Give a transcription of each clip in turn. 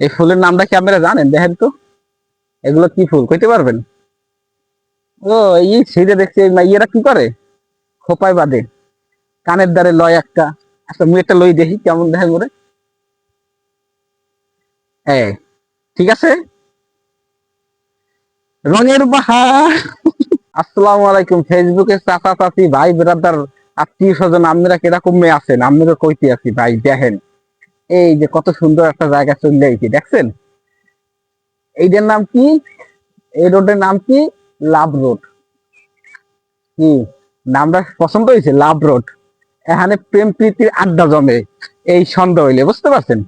এই ফুলের নামটা কি আপনারা জানেন? দেখেন তো, এগুলো কি ফুল কইতে পারবেন? ও, এই ছিঁড়ে দেখছি এই মাইয়েরা কি করে, খোপায় বাঁধে, কানের দ্বারে লয় একটা। আচ্ছা মুই একটা লই দেখি কেমন দেখে করে। হ্যাঁ, ঠিক আছে। রঙের বাহার। আসসালামু আলাইকুম ফেসবুকে চাচা চাচি ভাই ব্রাদার আত্মীয় স্বজন, আপনারা কিরকম মেয়ে আছেন? আপনারা কইতে আছি ভাই, দেখেন এই যে কত সুন্দর একটা জায়গা চলে আইছি, দেখছেন? এইটার নাম কি? এই রোডের নাম কি? Love road. কি নামটা পছন্দ হয়েছে? Love road. এখানে প্রেম প্রীতির আড্ডা জমে এই সন্ধ্যা হইলে, বুঝতে পারছেন?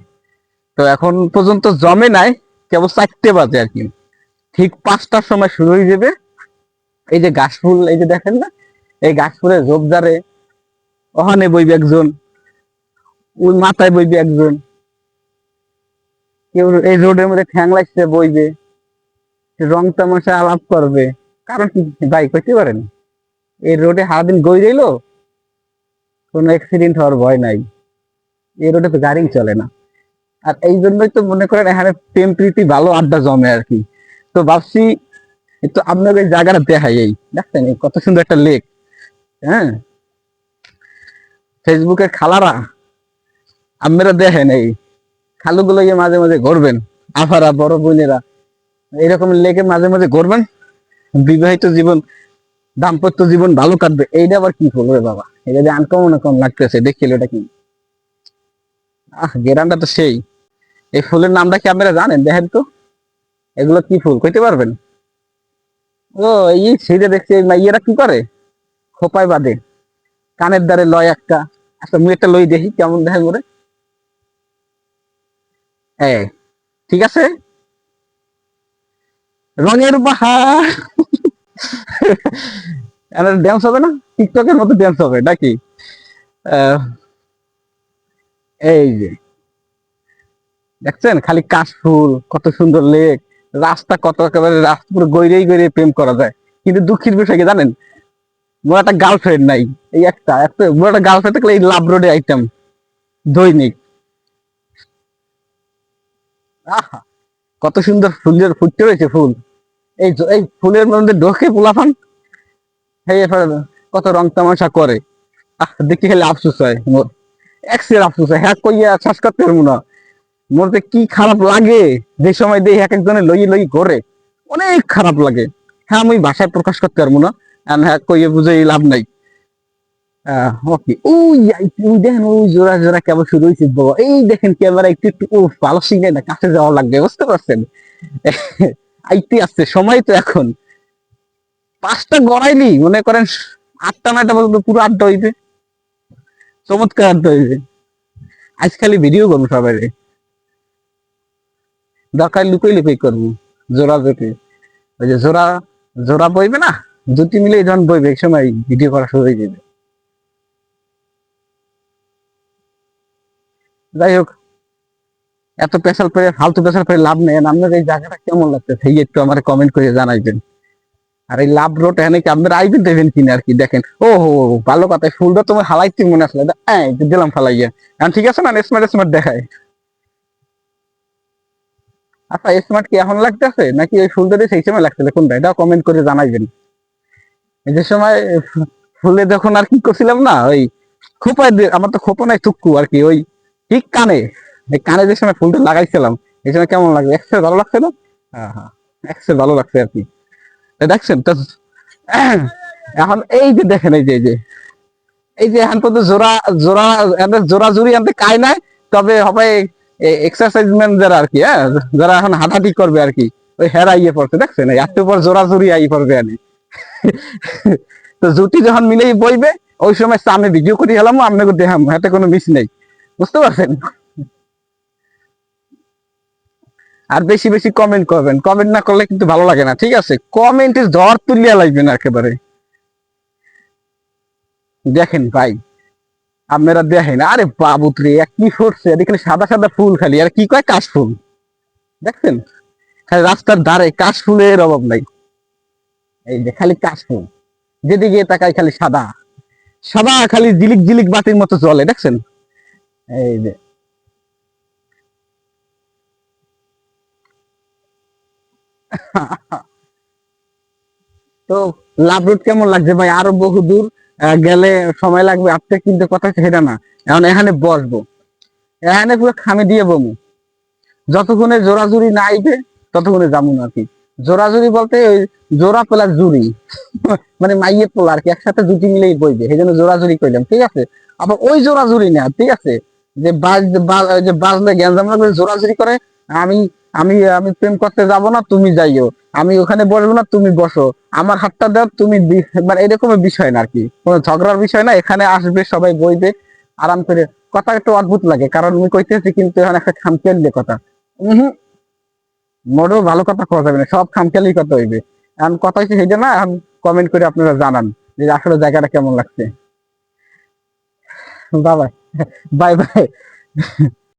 তো এখন পর্যন্ত জমে নাই, কেবল 4টে বাজে আর কি। ঠিক 5টার সময় শুরু হয়ে যাবে। এই যে গাছ ফুল, এই যে দেখেন না, এই গাছ ফুলের ঝোপঝাড়ে ওখানে বইবে একজন, ওই মাথায় বইবে একজন, কেউ এই রোডের মধ্যে ঠ্যাং লাগছে বইবে, রং তামাশা আলাপ করবে। কারণ কি ভাই কইতে পারেন? এই রোডে সারাদিন গই রইলো, কোনো অ্যাক্সিডেন্ট হওয়ার ভয় নাই। এই রোডে তো গাড়ি চলে না। আর এই জন্যই তো মনে করেন এখানে প্রেম প্রীতি ভালো আড্ডা জমে আর কি। তো ভাবছি একটু আপনাদের এই জায়গাটা দেখাই। এই দেখছেন এই কত সুন্দর একটা লেক। হ্যাঁ, ফেসবুকের খালারা আপনারা দেখেন, এই খালুগুলো গিয়ে মাঝে মাঝে ঘুরবেন, আফারা বড় বোনেরা এইরকম লেকে মাঝে মাঝে ঘুরবেন। বিবাহিত জীবন, দাম্পত্য জীবন ভালো কাটবে। এইটা আবার কি ফুল রে বাবা, এটা যে আনকমন কম লাগতেছে দেখছিল, এটা কি? গেরানটা তো সেই। এই ফুলের নামটা কি আপনারা জানেন? দেখেন তো, এগুলো কি ফুল কইতে পারবেন? ও, এই ছিঁড়ে দেখছি এই মাইয়েরা কি করে, খোপায় বাঁধে, কানের দ্বারে লয় একটা। আচ্ছা মুই একটা লই দেখি কেমন দেখে করে। হ্যাঁ, ঠিক আছে। রঙের বাহার। ড্যান্স হবে না? টিকটকের মতো ড্যান্স হবে নাকি? আহ, এই যে দেখছেন খালি কাশফুল, কত সুন্দর লেক, রাস্তা কত একেবারে রাস্তা পুরো গৈরেই গৈরে প্রেম করা যায়। কিন্তু দুঃখের বিষয় কি জানেন? মোর একটা গার্লফ্রেন্ড নাই। এই একটা একটা মোর একটা গার্লফ্রেন্ড থাকলে এই লাভ রোডে আইটেম দৈনিক। আহা, কত সুন্দর ফুলের ফুটতে রয়েছে ফুল। এই ফুলের মধ্যে ঢোকে পোলাপান, এই কত রং তামাশা করে। দেখতে খেলে আফসোস হয় মোর, এক্সের আফসোস হয়। হ্যাঁ কইয়া শ্বাস করতে পারবো না। মোর যে কি খারাপ লাগে যে সময় দেখি এক একজনে লই লই করে, অনেক খারাপ লাগে। হ্যাঁ আমি ভাষায় প্রকাশ করতে পারবো না, হ্যাঁ কইয়ে বুঝে লাভ নাই। ওকে, ওই দেখেন ওই জোড়া জোড়া কেবল শুরু হয়েছে বাবা। এই দেখেন ক্যামেরা একটু একটু ভালো সিঙ্গাই না, কাছে যাওয়া লাগবে, বুঝতে পারছেন? আইতে আসছে সময় তো এখন 5টা গড়াইলি মনে করেন 8টা 9টা পর্যন্ত পুরো আড্ডা হইবে, চমৎকার আড্ডা হইবে। আজ খালি ভিডিও করবো সবাই, দরকার লুকোই লুকোই করবো। জোড়া জুটি, ওই যে জোড়া জোড়া বইবে না, জুটি মিলে যখন বইবে এক সময় ভিডিও করা শুরু হয়ে যাবে। যাই হোক, এত পেশাল করে ফালতু পেশাল করে লাভ নেই। আপনার এই জায়গাটা কেমন লাগছে সেই একটু আমার কমেন্ট করে জানাইবেন। আর এই লাভ রোড এখানে কি আপনারা আইবেন দেবেন কিনা আর কি। দেখেন ও হো, ভালো কথা, ফুলটা তোমার হালাইতে মনে আসলে দিলাম ফালাইয়া। এখন ঠিক আছে না? স্মার্ট স্মার্ট দেখায়। আচ্ছা স্মার্ট কি এখন লাগতেছে নাকি ওই ফুলটা দিয়ে সেই সময় লাগছিল, কোনটা এটাও কমেন্ট করে জানাইবেন। এই যে সময় ফুলে যখন আর কি করছিলাম না, ওই খোপায় আমার তো খোপা নাই টুকু আর কি, ওই ঠিক কানে, এই কানে যে সময় ফুলটা লাগাইছিলাম এই সময় কেমন লাগবে, এক্সের ভালো লাগছে না? হ্যাঁ হ্যাঁ, এক্সের ভালো লাগছে আর কি। দেখছেন তো? এখন এই যে দেখেন, এই যে এখন পর্যন্ত জোড়া জোড়া জোড়া জুড়ি আনতে কাই নাই। তবে হবে এক্সারসাইজ ম্যান যারা আর কি, হ্যাঁ, যারা এখন হাঁটাহাঁটি করবে আর কি, ওই হেরা ইয়ে পড়ছে দেখছেন, একটু পর জোড়া জুড়ি আই পড়বে আনি। তো জুটি যখন মিলেই বইবে, ওই সময় আমি ভিডিও করে হেলাম, আপনাকে দেখাম, হাতে কোনো মিস নেই, বুঝতে পারছেন? আর বেশি বেশি কমেন্ট করবেন, কমেন্ট না করলে কিন্তু ভালো লাগে না, ঠিক আছে? কমেন্টের ঝড় তুলিয়া লাগবে না একেবারে। দেখেন ভাই, আপনারা দেখেন, আরে বাবুত্রে কি ফুটছে এদিকে, সাদা সাদা ফুল খালি, আর কি কয় কাশ ফুল, দেখছেন? খালি রাস্তার ধারে কাশ ফুলের অভাব নাই। এই যে খালি কাশ ফুল, যেদিকে তাকাই খালি সাদা সাদা, খালি জিলিক জিলিক বাতির মতো চলে, দেখছেন? এই যে তো লাভ রুট কেমন লাগছে ভাই? আরো বহু দূর গেলে সময় লাগবে আপনি, কিন্তু কথা হচ্ছে সেটা না। এখন এখানে বসবো, এখানে পুরো খামে দিয়ে বমু, যতক্ষণে জোরাজুরি না আইবে ততক্ষণে যাবো না আর কি। জোরাজুরি বলতে ওই জোড়া প্লাস জুড়ি মানে মাইয়ে পোলা আর কি, একসাথে দুটি মিলেই বইবে, সেই জন্য জোরাজুরি কইলাম, ঠিক আছে? আবার ওই জোরাজুরি না, ঠিক আছে, যে যে বাজলে গ্যাঞ্জাম লাগলে জোরাজুরি করে, আমি আমি প্রেম করতে যাব না, তুমি যাইও, আমি ওখানে বসবো না, তুমি বসো, আমার হাতটা দাও, তুমি মানে এরকম বিষয় না আর কি, কোনো ঝগড়ার বিষয় না। এখানে আসবে সবাই বইবে আরাম করে। কথা একটু অদ্ভুত লাগে, কারণ আমি কইতেছি কিন্তু এখন একটা খামখেয়ালি কথা। হম, মোটেও ভালো কথা কওয়া যাবে না, সব খামখেয়ালি কথা হইবে। এখন কথা হচ্ছে সেইটা না, এখন কমেন্ট করে আপনারা জানান যে আসলে জায়গাটা কেমন লাগছে। বাবা, বাই বাই।